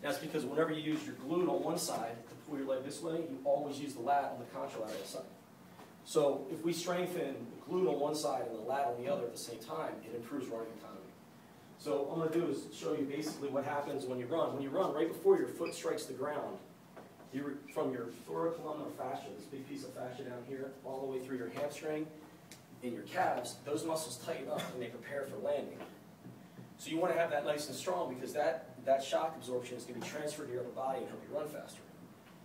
That's because whenever you use your glute on one side to pull your leg this way, you always use the lat on the contralateral side. So if we strengthen the glute on one side and the lat on the other at the same time, it improves running economy. So what I'm going to do is show you basically what happens when you run. When you run, right before your foot strikes the ground, from your thoracolumnar fascia, this big piece of fascia down here, all the way through your hamstring and your calves, those muscles tighten up and they prepare for landing. So you want to have that nice and strong because that shock absorption is going to be transferred to your upper body and help you run faster.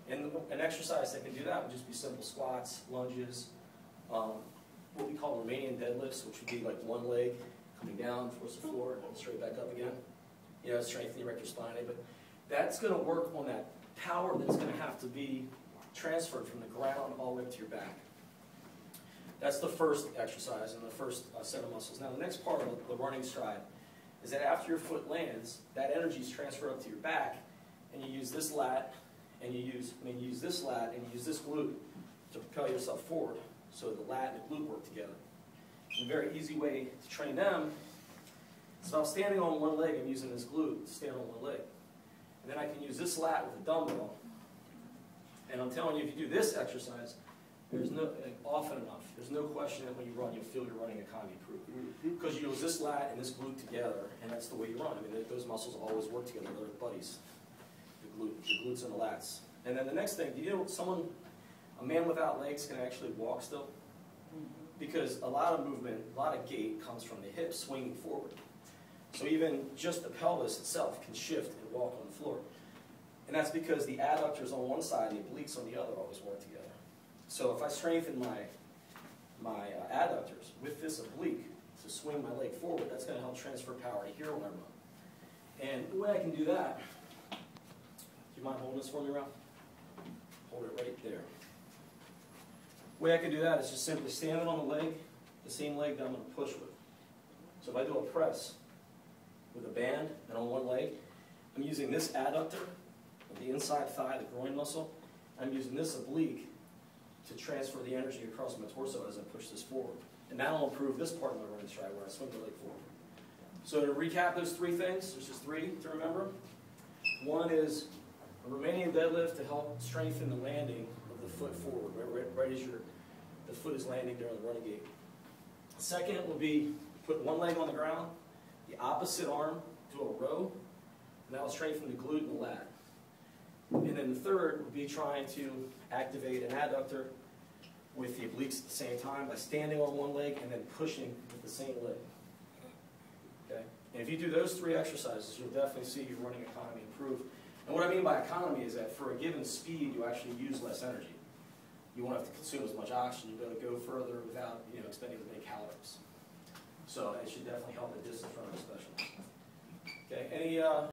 And an exercise that can do that would just be simple squats, lunges, what we call Romanian deadlifts, which would be like one leg coming down towards the floor and straight back up again. You know, strengthening your erector spinae. But that's going to work on that power that's going to have to be transferred from the ground all the way up to your back. That's the first exercise and the first set of muscles. Now the next part of the running stride is that after your foot lands, that energy is transferred up to your back, and you use this lat, and you use this lat, and you use this glute to propel yourself forward. So the lat and the glute work together. And a very easy way to train them. So I'm standing on one leg, I'm using this glute to stand on one leg. And then I can use this lat with a dumbbell. And I'm telling you, if you do this exercise, there's no, often enough, there's no question that when you run, you'll feel your running economy improve. Because you use this lat and this glute together, and that's the way you run. I mean, those muscles always work together, they're buddies. The glutes and the lats. And then the next thing, do you know a man without legs can actually walk still? Because a lot of movement, a lot of gait comes from the hips swinging forward. So even just the pelvis itself can shift and walk on the floor. And that's because the adductors on one side and the obliques on the other always work together. So if I strengthen my adductors with this oblique to swing my leg forward, that's going to help transfer power to here when I run. And the way I can do that, do you mind holding this for me, Ralph? Hold it right there. The way I can do that is just simply standing on the leg, the same leg that I'm going to push with. So if I do a press with a band and on one leg, I'm using this adductor of the inside thigh, the groin muscle. I'm using this oblique to transfer the energy across my torso as I push this forward. And that'll improve this part of my running stride where I swing the leg forward. So to recap those three things, there's just three to remember. One is a Romanian deadlift to help strengthen the landing of the foot forward, right as the foot is landing during the running gait. Second will be put one leg on the ground, the opposite arm to a row, and that will strengthen the glute and the lat. And then the third would be trying to activate an adductor with the obliques at the same time by standing on one leg and then pushing with the same leg. Okay? And if you do those three exercises, you'll definitely see your running economy improve. And what I mean by economy is that for a given speed, you actually use less energy. You won't have to consume as much oxygen. You'll be able to go further without expending as many calories. So it should definitely help the distance runner especially. Okay, any